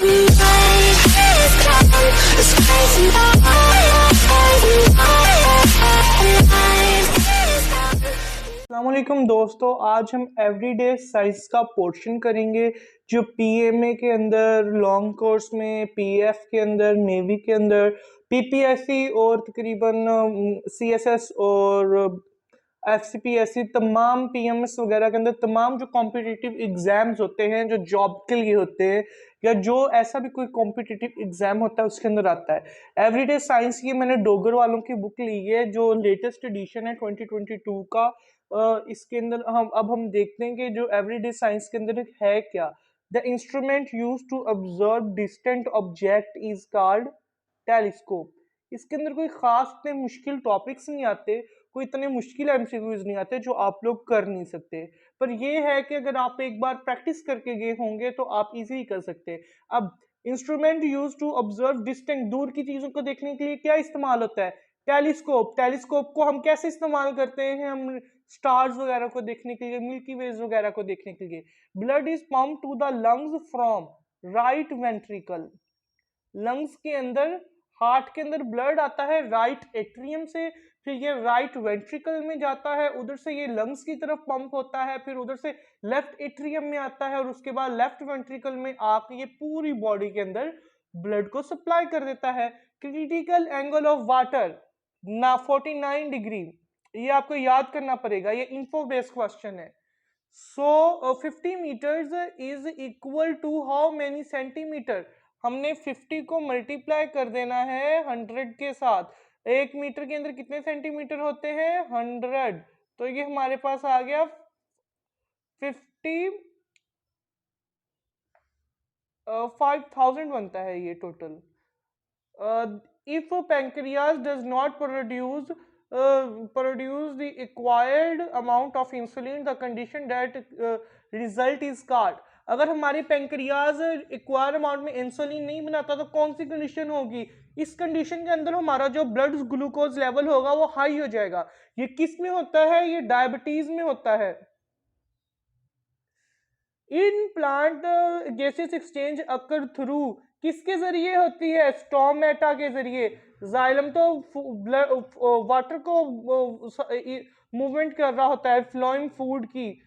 अस्सलामुअलैकुम दोस्तों, आज हम एवरीडे साइंस का पोर्शन करेंगे जो पीएमए के अंदर, लॉन्ग कोर्स में, पीएफ के अंदर, नेवी के अंदर, पीपीएससी और तकरीबन सीएसएस और एफसीपीएससी, तमाम पीएमएस वगैरह के अंदर तमाम जो कॉम्पिटिटिव एग्जाम्स होते हैं जो जॉब के लिए होते हैं या जो ऐसा भी कोई कॉम्पिटिटिव एग्जाम होता है उसके अंदर आता है। एवरीडे साइंस की मैंने डोगर वालों की बुक ली है जो लेटेस्ट एडिशन है 2022 का। इसके अंदर हम देखते हैं कि जो एवरीडे साइंस के अंदर है क्या। The instrument use to observe distant object is called telescope. इसके अंदर कोई खास इतने मुश्किल टॉपिक्स नहीं आते, कोई इतने मुश्किल एमसीक्यूज नहीं आते जो आप लोग कर नहीं सकते, पर ये है कि अगर आप एक बार प्रैक्टिस करके गए होंगे तो आप इजीली कर सकते हैं। अब instrument use to observe distant, दूर की चीजों को देखने के लिए क्या इस्तेमाल होता है? टेलीस्कोप। टेलीस्कोप को हम कैसे इस्तेमाल करते हैं? हम स्टार्स वगैरह को देखने के लिए, मिल्की वेज वगैरह को देखने के लिए। Blood is pump to the lungs from right ventricle. Lungs के अंदर, हार्ट के अंदर ब्लड आता है राइट एट्रियम से, फिर ये राइट वेंट्रिकल में जाता है, उधर से ये लंग्स की तरफ पंप होता है, फिर उधर से लेफ्ट एट्रियम में आता है और उसके बाद लेफ्ट वेंट्रिकल में आके ये पूरी बॉडी के अंदर ब्लड को सप्लाई कर देता है। क्रिटिकल एंगल ऑफ वाटर ना 49 डिग्री, ये आपको याद करना पड़ेगा, ये इन्फो बेस्ड क्वेश्चन है। So 50 metres is equal to how many centimetre. हमने 50 को मल्टीप्लाई कर देना है 100 के साथ। एक मीटर के अंदर कितने सेंटीमीटर होते हैं? 100। तो ये हमारे पास आ गया 50, 5000 बनता है ये total. If pancreas does not produce the required amount of insulin, the condition that result is called। अगर हमारे पेंक्रियाज इक्वायर अमाउंट में इंसुलिन नहीं बनाता तो कौन सी कंडीशन होगी? इस कंडीशन के अंदर हमारा जो ब्लड ग्लूकोज लेवल होगा वो हाई हो जाएगा। ये किस में होता है? ये डायबिटीज में होता है। In plant gases exchange occur through, किसके जरिए होती है? स्टोमेटा के जरिए। जाइलम तो वाटर को मूवमेंट कर रहा होता है, फ्लोइंग फूड की।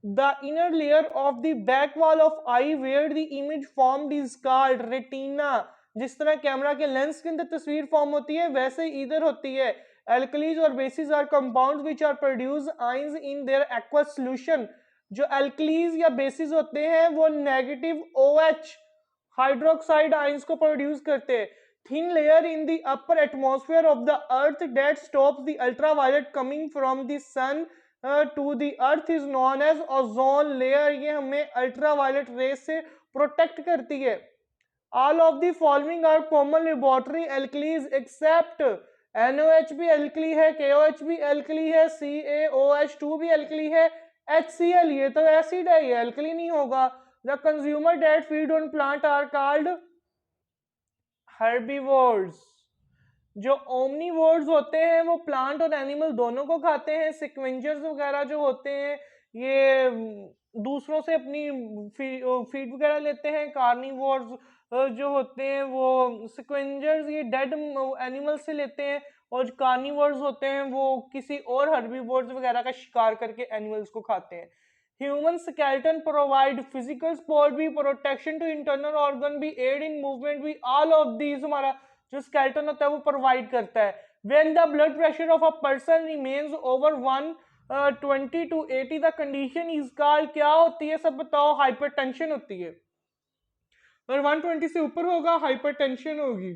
The inner layer of the back wall of eye where the image formed is called retina. जिस तरह कैमरा के लेंस के अंदर तस्वीर फॉर्म होती है वैसे इधर होती है। एल्कलीज और bases are compounds which are produce ions in their aqueous solution. जो एल्कलीज या बेसिस होते हैं वो नेगेटिव OH हाइड्रोक्साइड आयंस को प्रोड्यूस करते हैं। Thin layer in the upper atmosphere of the earth that stops the ultraviolet coming from the sun to the earth is known as ozone layer. ये हमें ultraviolet rays से protect करती है। All of the following are common laboratory alkalis accept NOH भी alkali है, KOH भी alkali है, CaOH2 भी एल्कली है, HCl ये तो एसिड है, ये एल्कली नहीं होगा। The consumer that feed on plant are called herbivores. जो ओमनीवोर्स होते हैं वो प्लांट और एनिमल दोनों को खाते हैं। सिक्वेंजर्स वगैरह जो होते हैं ये दूसरों से अपनी फीड वगैरह लेते हैं। कार्निवोर्स जो होते हैं वो सिक्वेंजर्स ये डेड एनिमल से लेते हैं, और जो कार्निवोर्स होते हैं वो किसी और हर्बीवोर्स वगैरह का शिकार करके एनिमल्स को खाते हैं। Human skeleton provide physical support भी, प्रोटेक्शन टू इंटरनल ऑर्गन भी, एड इन मूवमेंट भी। ऑल ऑफ दीज हमारा जो स्केलेटन होता है वो प्रोवाइड करता है। When the blood pressure of a person remains over 120 to 80 the condition is called, क्या होती है सब बताओ? हाइपरटेंशन होती है। और 120 से ऊपर होगा हाइपरटेंशन होगी।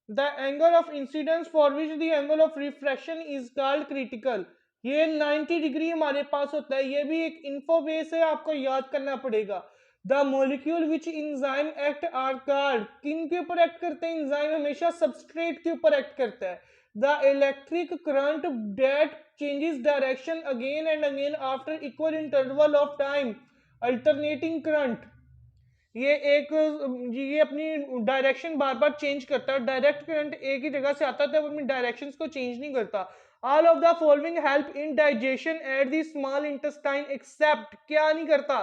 The angle of incidence for which the angle of refraction is called critical. ये 90 डिग्री हमारे पास होता है। ये भी एक इन्फो बेस है, आपको याद करना पड़ेगा। The molecule which enzyme act are called, किन के ऊपर एक्ट करते हैं? इंजाइम हमेशा सबस्ट्रेट के ऊपर एक्ट करता है। The electric current that changes direction again and again after equal interval of time, alternating current. ये अपनी डायरेक्शन बार बार चेंज करता है। डायरेक्ट करंट एक ही जगह से आता है, अपनी डायरेक्शंस को चेंज नहीं करता। All of the following help in digestion at the small intestine except, क्या नहीं करता?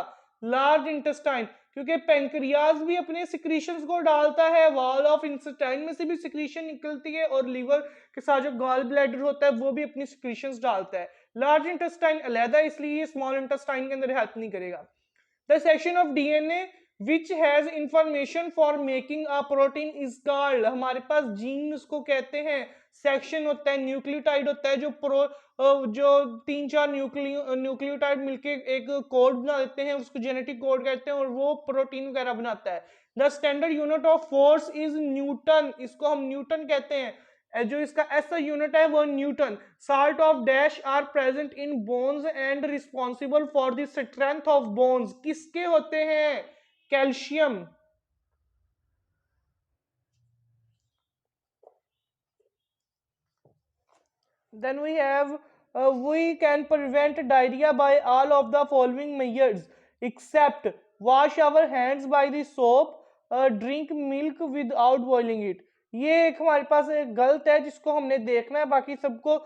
Large intestine. क्योंकि पेंक्रियाज भी अपने सिक्रीशंस को डालता है, वॉल ऑफ इंटेस्टाइन में से भी सिक्रीशन निकलती है, और लीवर के साथ जो गॉल ब्लैडर होता है वो भी अपनी सिक्रीशंस डालता है। लार्ज इंटेस्टाइन अलहदा, इसलिए ये स्मॉल इंटेस्टाइन के अंदर हेल्प नहीं करेगा। The section of DNA which has information for making a protein is called, हमारे पास जीन उसको कहते हैं, सेक्शन होता है, न्यूक्लियोटाइड होता है, जो 3-4 न्यूक्लियोटाइड मिलके एक कोड बना देते हैं, उसको जेनेटिक कोड कहते हैं, और वो प्रोटीन वगैरह बनाता है। The standard unit of force is Newton, इसको हम न्यूटन कहते हैं। जो इसका ऐसा यूनिट है वो Newton. Salt of dash are present in bones and responsible for the strength of bones, किसके होते हैं? Calcium. Then we can prevent diarrhea by all of the following measures except wash our hands by the soap, drink milk without boiling it। ये एक हमारे पास एक गलत है जिसको हमने देखना है, बाकी सबको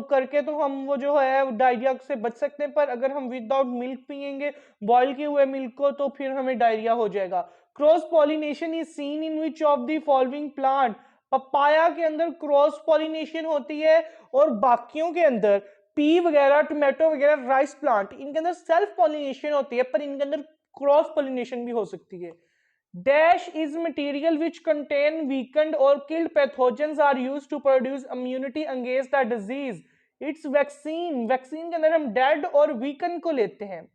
करके तो हम वो जो है डायरिया से बच सकते हैं, पर अगर हम विदाउट मिल्क पियेंगे बॉयल किए हुए मिल्क को तो फिर हमें डायरिया हो जाएगा। Cross pollination is seen in which of the following plant, papaya के अंदर क्रॉस पॉलिनेशन होती है, और बाकियों के अंदर पी वगैरह, टोमेटो वगैरह, राइस प्लांट, इनके अंदर सेल्फ पॉलिनेशन होती है, पर इनके अंदर क्रॉस पॉलिनेशन भी हो सकती है। Dash is material which contain weakened और killed pathogens are used to produce immunity against the disease, it's vaccine, vaccine के अंदर हम डेड और वीकेंड को लेते हैं।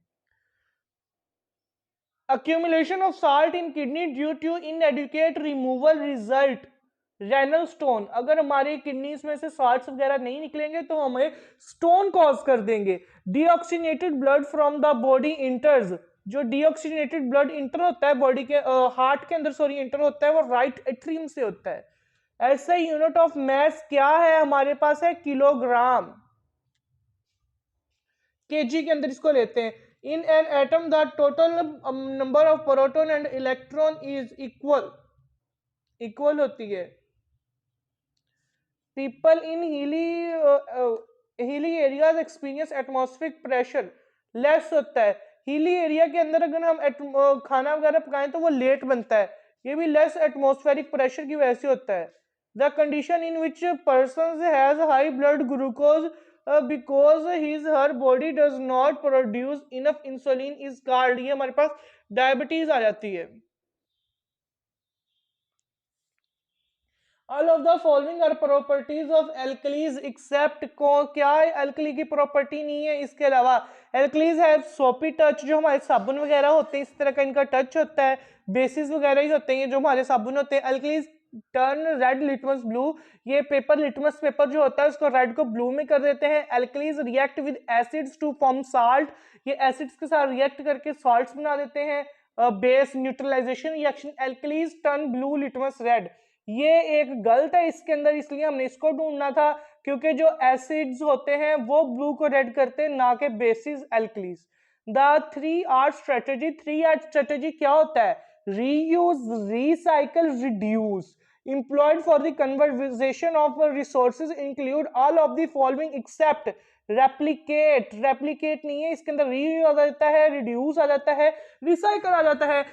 accumulation of salt in kidney due to inadequate removal result renal stone, अगर हमारी किडनीज में से साल्ट्स वगैरह नहीं निकलेंगे तो हमें स्टोन कॉज कर देंगे। Deoxygenated blood from the body इंटर्स, जो डीऑक्सीनेटेड ब्लड इंटर होता है बॉडी के हार्ट के अंदर सॉरी इंटर होता है, वो राइट एट्रियम से होता है। ऐसा यूनिट ऑफ मास क्या है हमारे पास है किलोग्राम, केजी के अंदर इसको लेते हैं। In an atom the total number of proton and electron is equal होती है। People in hilly areas experience atmospheric pressure less होता है। हिली एरिया के अंदर अगर हम खाना वगैरह पकाएं तो वो लेट बनता है, ये भी लेस एटमॉस्फेरिक प्रेशर की वजह से होता है। The condition in which person has high blood glucose because his her body does not produce enough insulin is called, ये हमारे पास डायबिटीज आ जाती है। All of the following are properties of alkalis except क्या alkali की property नहीं है इसके अलावा? alkalis have soapy touch, जो हमारे साबुन वगैरह होते हैं इस तरह का इनका टच होता है, बेसिस वगैरह ही होते हैं जो हमारे साबुन होते हैं। alkalis turn red litmus blue, ये पेपर लिटमस पेपर जो होता है उसको रेड को ब्लू में कर देते हैं। alkalis react with acids to form salt, ये एसिड्स के साथ रिएक्ट करके सॉल्ट्स बना देते हैं। Base neutralisation reaction, alkalis turn blue litmus red, ये एक गलत है इसके अंदर, इसलिए हमने इसको ढूंढना था क्योंकि जो एसिड्स होते हैं वो ब्लू को रेड करते हैं, ना कि basis alkalis. The 3R strategy, 3R strategy क्या होता है? Reuse, recycle, reduce. employed for the conservation of resources include all of the following except replicate, replicate नहीं है इसके अंदर, रीयूज आ जाता है, रिड्यूस आ जाता है, रिसाइकल आ जाता है।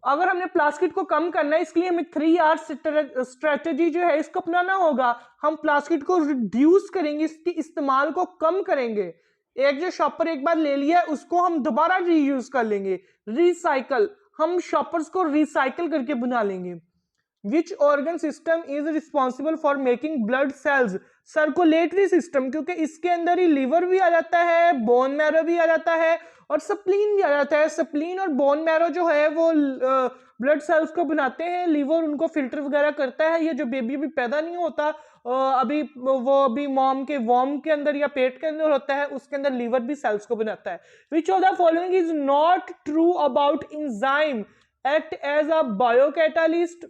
अगर हमने प्लास्टिक को कम करना है इसके लिए हमें 3R स्ट्रेटेजी जो है इसको अपनाना होगा। हम प्लास्टिक को रिड्यूस करेंगे, इसके इस्तेमाल को कम करेंगे। एक जो शॉपर एक बार ले लिया उसको हम दोबारा रीयूज कर लेंगे। रिसाइकल, हम शॉपर्स को रिसाइकल करके बना लेंगे। Which organ system is responsible for making blood cells? Circulatory system, क्योंकि इसके अंदर ही लीवर भी आ जाता है, बोन मैरो भी आ जाता है और स्प्लीन भी आ जाता है। स्प्लीन और बोन मैरो जो है वो ब्लड सेल्स को बनाते हैं, लीवर उनको फिल्टर वगैरह करता है। ये जो बेबी अभी पैदा नहीं होता अभी मॉम के वॉर्म के अंदर या पेट के अंदर होता है, उसके अंदर लीवर भी सेल्स को बनाता है। Which of the following is not true about enzyme act as a biocatalyst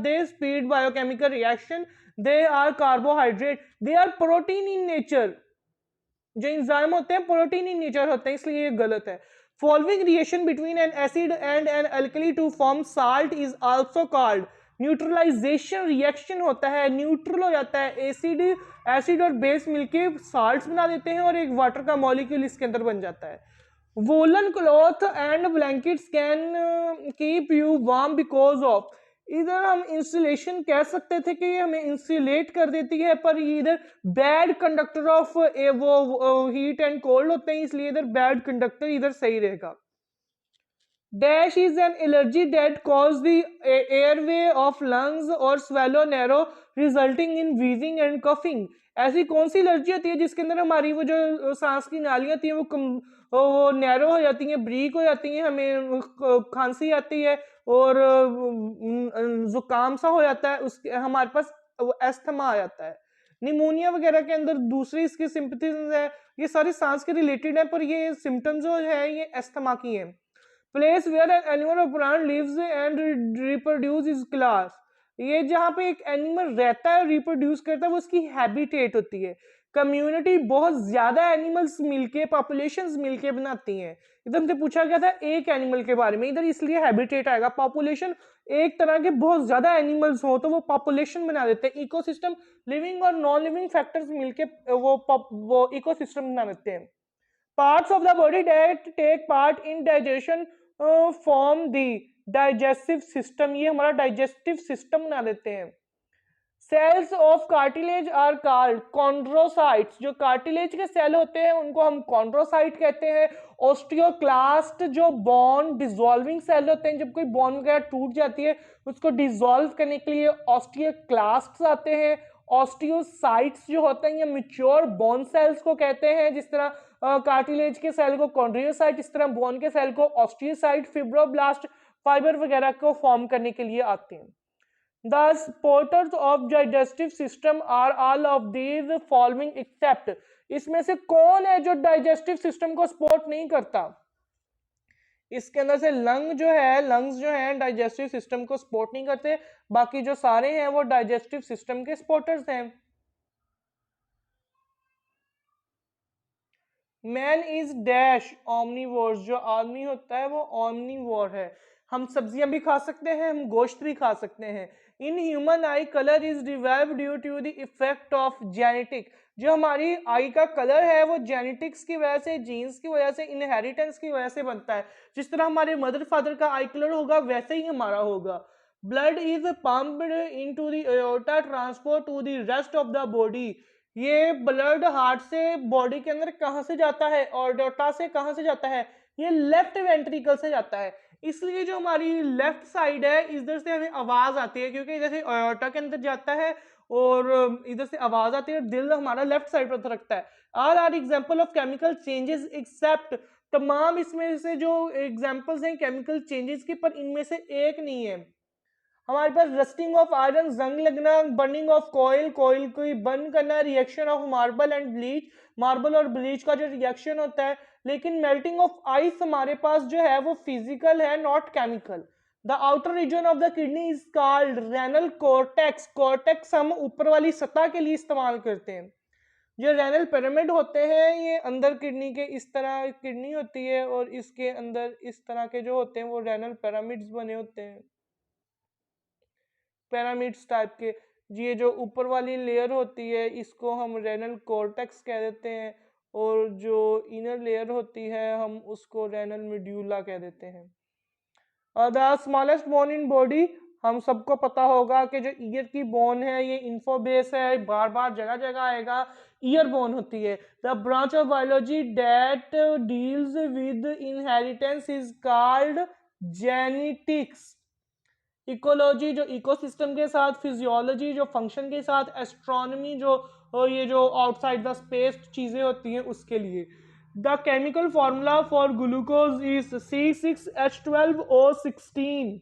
they speed biochemical reaction, they are carbohydrate, they are protein in nature। जो इंजाइम होते हैं प्रोटीन इन नेचर होते हैं, इसलिए ये गलत है। Following reaction between an acid and an alkali to form salt is also called neutralisation reaction होता है, न्यूट्रल हो जाता है, एसिड और बेस मिलके साल्ट्स बना देते हैं और एक वाटर का मॉलिक्यूल इसके अंदर बन जाता है। Woollen cloth and blankets can keep you warm because of, इधर हम इंसुलेशन कह सकते थे कि ये हमें इंसुलेट कर देती है, पर ये इधर बैड कंडक्टर ऑफ वो हीट एंड कोल्ड होते हैं, इसलिए इधर बैड कंडक्टर इधर सही रहेगा। Dash is an allergy that causes the airway of lungs or swallow narrow resulting in wheezing and coughing। ऐसी कौन सी एलर्जी होती है जिसके अंदर हमारी वो जो सांस की नालियां होती हैं वो नैरो हो जाती हैं, ब्रीक हो जाती हैं, हमें खांसी आती है और जुकाम सा हो जाता है, उसके हमारे पास एस्थमा आ जाता है। निमोनिया वगैरह के अंदर दूसरी इसकी सिम्पथीज है, ये सारी सांस के रिलेटेड है, पर ये सिम्टम्स जो है ये एस्थमा की है। प्लेस वेयर एन एनिमल और plant lives and reproduce is class, ये जहाँ पे एक एनिमल रहता है रिप्रोड्यूस करता है वो उसकी हैबिटेट होती है। कम्युनिटी बहुत ज्यादा एनिमल्स मिलके पॉपुलेशंस मिलके बनाती हैं। इधर से पूछा गया था एक एनिमल के बारे में, इधर इसलिए हैबिटेट आएगा। पॉपुलेशन एक तरह के बहुत ज्यादा एनिमल्स हो तो वो पॉपुलेशन बना देते हैं। इकोसिस्टम लिविंग और नॉन लिविंग फैक्टर्स मिलके वो इकोसिस्टम बना देते हैं। Parts of the body that take part in digestion form the digestive system, ये हमारा digestive system बना देते हैं। Cells of cartilage are called chondrocytes, जो कार्टिलेज के सेल होते हैं उनको हम कॉन्ड्रोसाइट कहते हैं। ऑस्टियोक्लास्ट जो बोन डिसॉल्विंग सेल होते हैं, जब कोई बोन वगैरह टूट जाती है उसको डिसॉल्व करने के लिए ऑस्टियोक्लास्ट्स आते हैं। ऑस्टियोसाइट्स जो होते हैं ये मैच्योर बोन सेल्स को कहते हैं, जिस तरह कार्टिलेज के सेल को कॉन्ड्रियोसाइट, इस तरह बोन के सेल को ऑस्टियोसाइट, फिब्रोब्लास्ट फाइबर वगैरह को फॉर्म करने के लिए आते हैं। The supporters of digestive system are all of these following except, इसमें से कौन है जो डाइजेस्टिव सिस्टम को सपोर्ट नहीं करता? इसके अंदर से लंग्स जो है डाइजेस्टिव सिस्टम को सपोर्ट नहीं करते, बाकी जो सारे हैं वो डाइजेस्टिव सिस्टम के सपोर्टर्स हैं। मैन इज डैश ऑमनीवोर, जो आदमी होता है वो ऑमनीवोर है। हम सब्जियां भी खा सकते हैं, हम गोश्त भी खा सकते हैं। In human eye colour is develop due to the effect of genetic, जो हमारी आई का कलर है वो जेनेटिक्स की वजह से, जीन्स की वजह से, इनहेरिटेंस की वजह से बनता है। जिस तरह हमारे मदर फादर का आई कलर होगा वैसे ही हमारा होगा। Blood is pumped into the aorta transport to the rest of the body, ये ब्लड हार्ट से बॉडी के अंदर कहां से जाता है और एओर्टा से कहां से जाता है? ये लेफ्ट वेंट्रिकल से जाता है। इसलिए जो हमारी लेफ्ट साइड है इधर से हमें आवाज आती है, क्योंकि इधर से एओर्टा के अंदर जाता है और इधर से आवाज आती है, दिल हमारा लेफ्ट साइड पर रखता है। All are example of chemical changes except, तमाम इसमें से जो एग्जांपल्स हैं केमिकल चेंजेस की, पर इनमें से एक नहीं है। हमारे पास रस्टिंग ऑफ आयरन, जंग लगना, बर्निंग ऑफ कोयल, कोयल को बर्न करना, reaction of marble and bleach, marble और ब्लीच का जो रिएक्शन होता है। लेकिन मेल्टिंग ऑफ आइस हमारे पास जो है वो फिजिकल है, not chemical. The outer region of the kidney is called renal cortex, cortex हम ऊपर वाली सतह के लिए इस्तेमाल करते हैं। जो रेनल पिरामिड होते हैं ये अंदर किडनी के इस तरह किडनी होती है और इसके अंदर इस तरह के जो होते हैं वो रेनल पिरामिड्स बने होते हैं, पिरामिड्स टाइप के। ये जो ऊपर वाली लेयर होती है इसको हम रेनल कॉर्टेक्स कह देते हैं, और जो इनर लेयर होती है हम उसको रेनल मेड्यूला कह देते हैं। The smallest bone in body, हम सबको पता होगा कि जो ईयर की बोन है ये इन्फोबेस है, बार बार जगह जगह आएगा, ईयर बोन होती है। The branch of biology that deals with inheritance is called genetics. Ecology जो इकोसिस्टम के साथ, फिजियोलॉजी जो फंक्शन के साथ, एस्ट्रोनॉमी जो ये जो आउटसाइड द स्पेस चीजें होती हैं उसके लिए। The chemical formula for glucose is C6H12O16,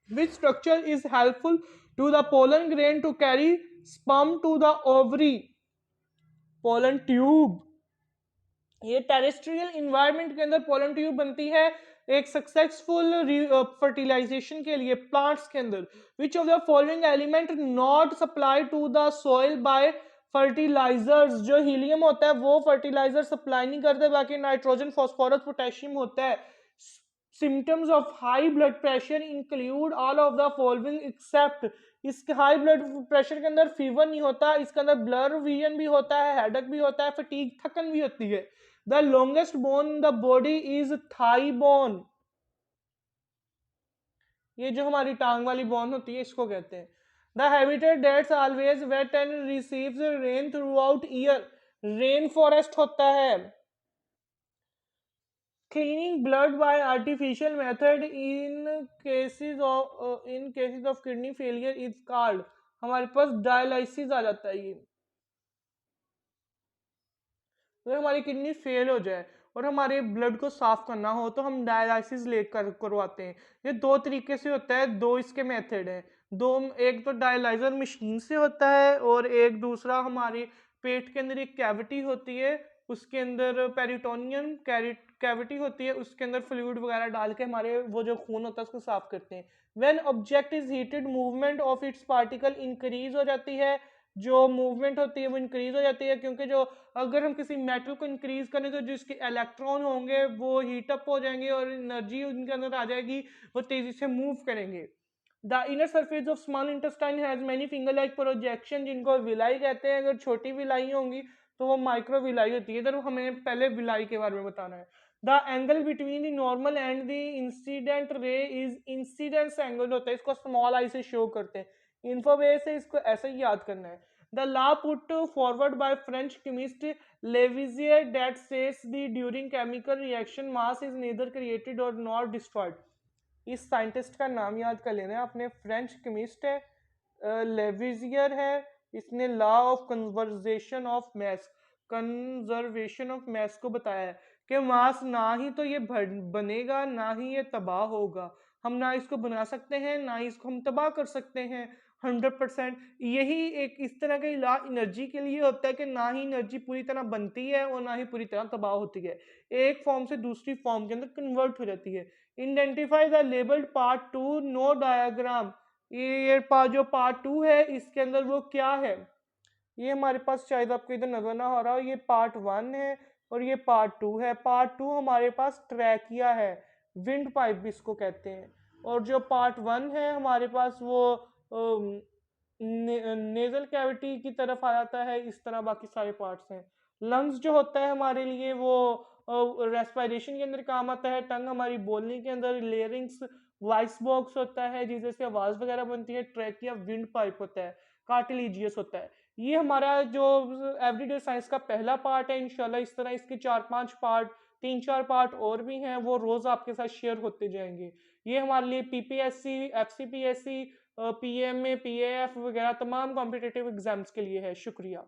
which structure is helpful to the pollen grain to carry sperm to the ovary? pollen tube, ये टेरेस्ट्रियल इन्वायरमेंट के अंदर पोलन ट्यूब बनती है एक सक्सेसफुल फर्टिलाइजेशन के लिए प्लांट्स के अंदर। Which of the following element not supply to the soil by fertilisers, जो हीलियम होता है वो फर्टिलाइजर सप्लाई नहीं करते, बाकी नाइट्रोजन, फास्फोरस, पोटेशियम होता है। Symptoms of high blood pressure include all of the following except, इसके हाई ब्लड प्रेशर के अंदर फीवर नहीं होता, इसके अंदर ब्लर विजन भी होता है, हेडेक भी होता है, फटीग थकन भी होती है। The longest bone in the body is thigh bone. ये जो हमारी टांग वाली बोन होती है इसको कहते हैं। The habitat that's always wet and receives rain throughout year, rain forest होता है। Cleaning blood by artificial method in cases of kidney failure is called, हमारे पास डायलिसिस आ जाता है। ये अगर हमारी किडनी फेल हो जाए और हमारे ब्लड को साफ करना हो तो हम डायलिसिस लेकर करवाते हैं। ये दो तरीके से होता है, दो इसके मेथड हैं। दो, एक तो डायलाइजर मशीन से होता है और एक दूसरा हमारे पेट के अंदर एक कैविटी होती है, उसके अंदर पेरिटोनियम कैविटी होती है, उसके अंदर फ्लूइड वगैरह डाल के हमारे वो जो खून होता है उसको साफ करते हैं। When object is heated movement of its particle increase हो जाती है, जो मूवमेंट होती है वो इंक्रीज हो जाती है, क्योंकि जो अगर हम किसी मेटल को इंक्रीज करें तो जिसके इलेक्ट्रॉन होंगे वो हीटअप हो जाएंगे और एनर्जी उनके अंदर आ जाएगी, वो तेजी से मूव करेंगे। The inner surface of small intestine has many finger like projection, जिनको विलाई कहते हैं। अगर छोटी विलाई होंगी तो वो माइक्रो विलाई होती है। इधर हमें पहले विलाई के बारे में बताना है। The angle between the normal and the incident ray is incidence angle होता है, इसको स्मॉल आई से शो करते हैं। इन्फोबेस से इसको ऐसे ही याद करना है। The law put forward by French chemist Lavoisier that says the during chemical reaction mass is neither created or nor destroyed। इस साइंटिस्ट का नाम याद कर लेना है अपने, फ्रेंच केमिस्ट है, लेविजियर है। इसने law of conservation of mass को बताया है कि मास ना ही तो ये बनेगा ना ही ये तबाह होगा। हम ना इसको बना सकते हैं ना ही इसको हम तबाह कर सकते हैं 100%। यही एक इस तरह का लॉ एनर्जी के लिए होता है कि ना ही एनर्जी पूरी तरह बनती है और ना ही पूरी तरह तबाह होती है, एक फॉर्म से दूसरी फॉर्म के अंदर कन्वर्ट हो जाती है। Identify the labeled part 2 no diagram. ये जो पार्ट 2 है इसके अंदर वो क्या है, ये हमारे पास शायद आपको इधर नजर ना हो रहा हो, ये पार्ट 1 है और ये पार्ट 2 है। पार्ट 2 हमारे पास ट्रैकिया है, विंड पाइप भी इसको कहते हैं। और जो पार्ट 1 है हमारे पास वो नेजल कैविटी की तरफ आ जाता है। इस तरह बाकी सारे पार्ट्स हैं। लंग्स जो होता है हमारे लिए वो रेस्पिरेशन के अंदर काम आता है। टंग हमारी बोलने के अंदर, लेरिंग्स वॉइस बॉक्स होता है जिससे से आवाज वगैरह बनती है। ट्रैकिया विंड पाइप होता है। कार्टिलेजियस होता है। ये हमारा जो एवरीडे साइंस का पहला पार्ट है। इंशाल्लाह इस तरह इसके 4-5 पार्ट, 3-4 पार्ट और भी हैं, वो रोज आपके साथ शेयर होते जाएंगे। ये हमारे लिए पीपीएससी, एफसीपीएससी, पीएमए, पीएएफ वगैरह तमाम कॉम्पिटिटिव एग्जाम्स के लिए है। शुक्रिया।